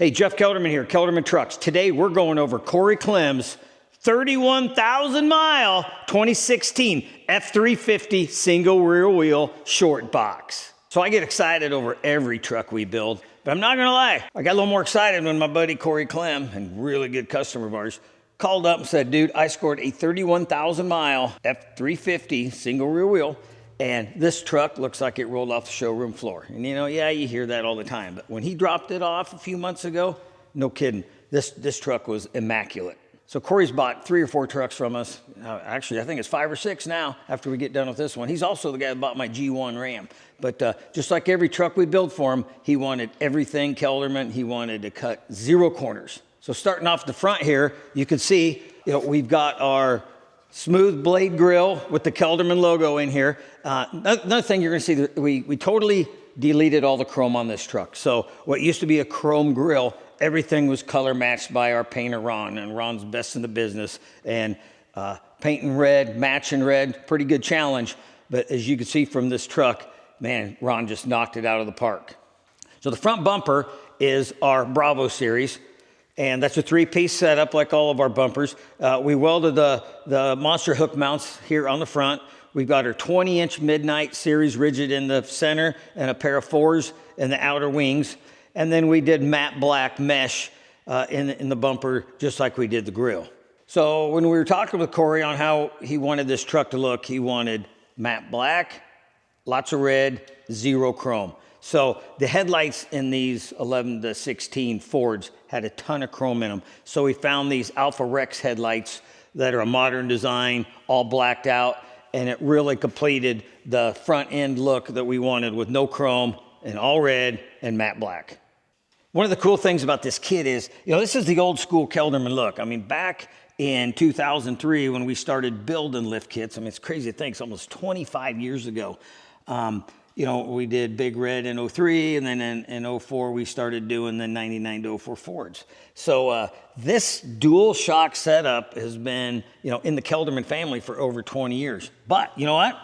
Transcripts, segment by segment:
Hey, Jeff Kelderman here, Kelderman Trucks. Today we're going over Cory Clem's 31,000 mile 2016 F-350 single rear wheel short box. So I get excited over every truck we build, but I'm not gonna lie, I got a little more excited when my buddy Cory Clem, and really good customer of ours, called up and said, dude, I scored a 31,000 mile F-350 single rear wheel, and this truck looks like it rolled off the showroom floor. And you know, yeah, you hear that all the time, but when he dropped it off a few months ago, no kidding, this truck was immaculate. So Cory's bought 3 or 4 trucks from us. Actually, I think it's 5 or 6 now after we get done with this one. He's also the guy that bought my G1 Ram. But just like every truck we build for him, he wanted everything Kelderman. He wanted to cut 0 corners. So starting off the front here, you can see, we've got our smooth blade grill with the Kelderman logo in here. Another thing you're gonna see, we totally deleted all the chrome on this truck. So what used to be a chrome grill, everything was color matched by our painter, Ron, and Ron's best in the business. And painting red, matching red, pretty good challenge. But as you can see from this truck, man, Ron just knocked it out of the park. So the front bumper is our Bravo series. And that's a 3-piece setup like all of our bumpers. We welded the monster hook mounts here on the front. We've got our 20-inch Midnight series rigid in the center and a pair of 4s in the outer wings. And then we did matte black mesh in the bumper, just like we did the grill. So when we were talking with Cory on how he wanted this truck to look, he wanted matte black, lots of red, 0 chrome. So the headlights in these 11 to 16 Fords had a ton of chrome in them. So we found these Alpha Rex headlights that are a modern design, all blacked out, and it really completed the front end look that we wanted with no chrome and all red and matte black. One of the cool things about this kit is, this is the old school Kelderman look. I mean, back in 2003 when we started building lift kits, I mean, it's crazy to think, it's almost 25 years ago. We did Big Red in 03, and then in 04 we started doing the 99 to 04 Fords. So this dual shock setup has been, in the Kelderman family for over 20 years. But you know what?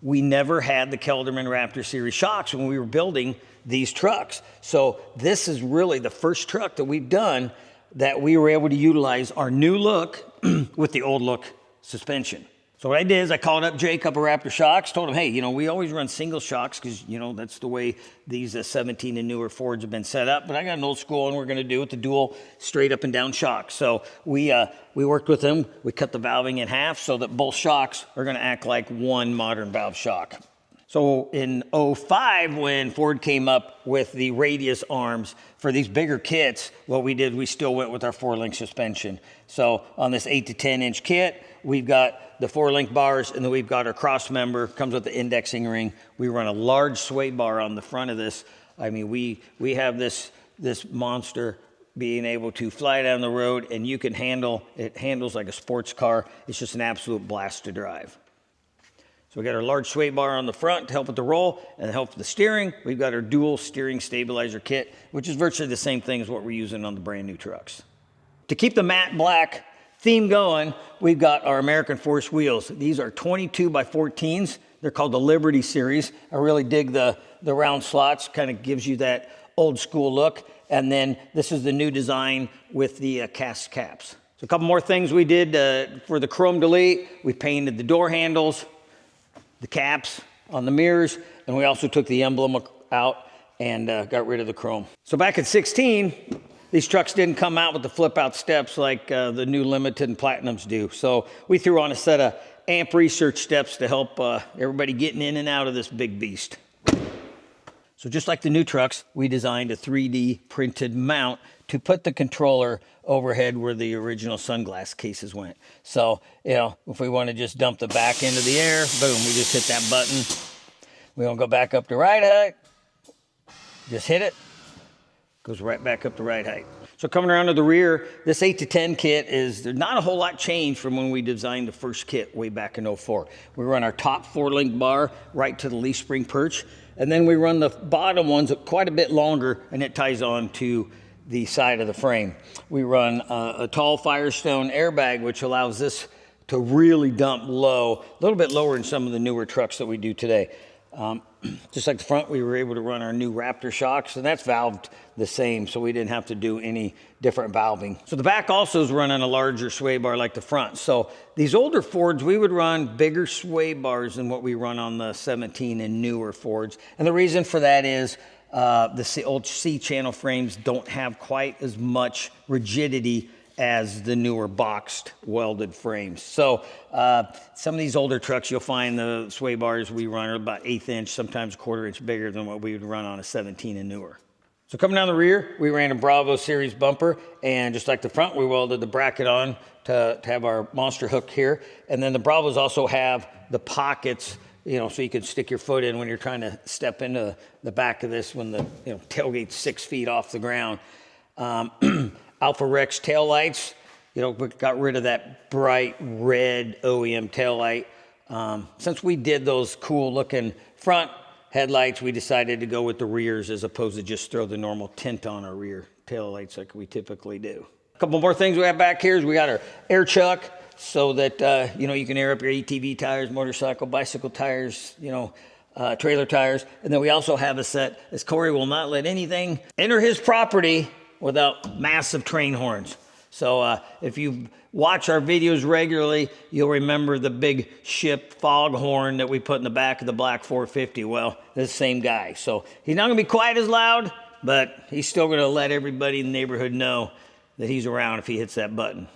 We never had the Kelderman Raptor series shocks when we were building these trucks. So this is really the first truck that we've done that we were able to utilize our new look with the old look suspension. So what I did is I called up Jake up at Raptor Shocks, told him, hey, we always run single shocks because, that's the way these 17 and newer Fords have been set up. But I got an old school one we're going to do with the dual straight up and down shocks. So we worked with him. We cut the valving in half so that both shocks are going to act like one modern valve shock. So in 05, when Ford came up with the radius arms for these bigger kits, what we did, we still went with our 4-link suspension. So on this 8 to 10 inch kit, we've got the 4-link bars, and then we've got our cross member, comes with the indexing ring. We run a large sway bar on the front of this. I mean, we have this monster being able to fly down the road, and you can it handles like a sports car. It's just an absolute blast to drive. So we got our large sway bar on the front to help with the roll and help with the steering. We've got our dual steering stabilizer kit, which is virtually the same thing as what we're using on the brand new trucks. To keep the matte black theme going, we've got our American Force wheels. These are 22 by 14s. They're called the Liberty series. I really dig the round slots, kind of gives you that old school look. And then this is the new design with the cast caps. So a couple more things we did for the chrome delete. We painted the door handles, the caps on the mirrors, and we also took the emblem out and got rid of the chrome. So back at 16, these trucks didn't come out with the flip out steps like the new Limited and Platinums do. So we threw on a set of amp research steps to help everybody getting in and out of this big beast. So just like the new trucks, we designed a 3D printed mount to put the controller overhead where the original sunglass cases went. So, if we want to just dump the back into the air, boom, we just hit that button. We don't go back up to right height. Just hit it. Goes right back up to right height. So coming around to the rear, this 8 to 10 kit there's not a whole lot changed from when we designed the first kit way back in 04. We run our top 4-link bar right to the leaf spring perch, and then we run the bottom ones quite a bit longer, and it ties on to the side of the frame. We run a tall Firestone airbag, which allows this to really dump low, a little bit lower than some of the newer trucks that we do today. Just like the front, we were able to run our new Raptor shocks, and that's valved the same, so we didn't have to do any different valving. So the back also is running a larger sway bar like the front. So these older Fords, we would run bigger sway bars than what we run on the 17 and newer Fords. And the reason for that is the old C-channel frames don't have quite as much rigidity as the newer boxed welded frames. So some of these older trucks, you'll find the sway bars we run are about 1/8 inch, sometimes 1/4 inch bigger than what we would run on a 17 and newer. So coming down the rear, we ran a Bravo series bumper, and just like the front, we welded the bracket on to have our monster hook here. And then the Bravos also have the pockets, you know, so you can stick your foot in when you're trying to step into the back of this when the tailgate's 6 feet off the ground. Alpha Rex taillights, you know, we got rid of that bright red OEM taillight. Since we did those cool looking front headlights, we decided to go with the rears as opposed to just throw the normal tint on our rear taillights like we typically do. A couple more things we have back here is we got our air chuck so that, you know, you can air up your ATV tires, motorcycle, bicycle tires, you know, trailer tires. And then we also have a set, as Cory will not let anything enter his property without massive train horns. So if you watch our videos regularly, you'll remember the big ship foghorn that we put in the back of the black 450. Well, this same guy. So he's not gonna be quite as loud, but he's still gonna let everybody in the neighborhood know that he's around if he hits that button.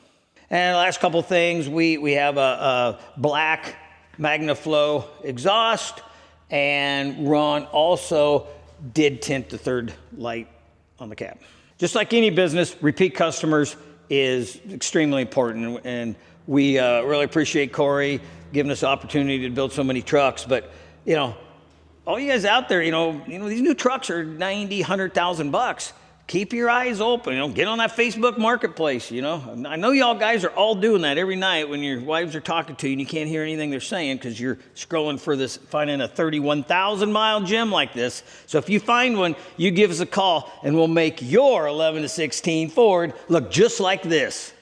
And the last couple things, we have a black MagnaFlow exhaust, and Ron also did tint the third light on the cab. Just like any business, repeat customers is extremely important, and we really appreciate Cory giving us the opportunity to build so many trucks. But you know, all you guys out there, you know, these new trucks are 90, 100,000 bucks. Keep your eyes open, you know, get on that Facebook marketplace, you know. I know y'all guys are all doing that every night when your wives are talking to you and you can't hear anything they're saying because you're scrolling for this, finding a 31,000 mile gem like this. So if you find one, you give us a call and we'll make your 11 to 16 Ford look just like this.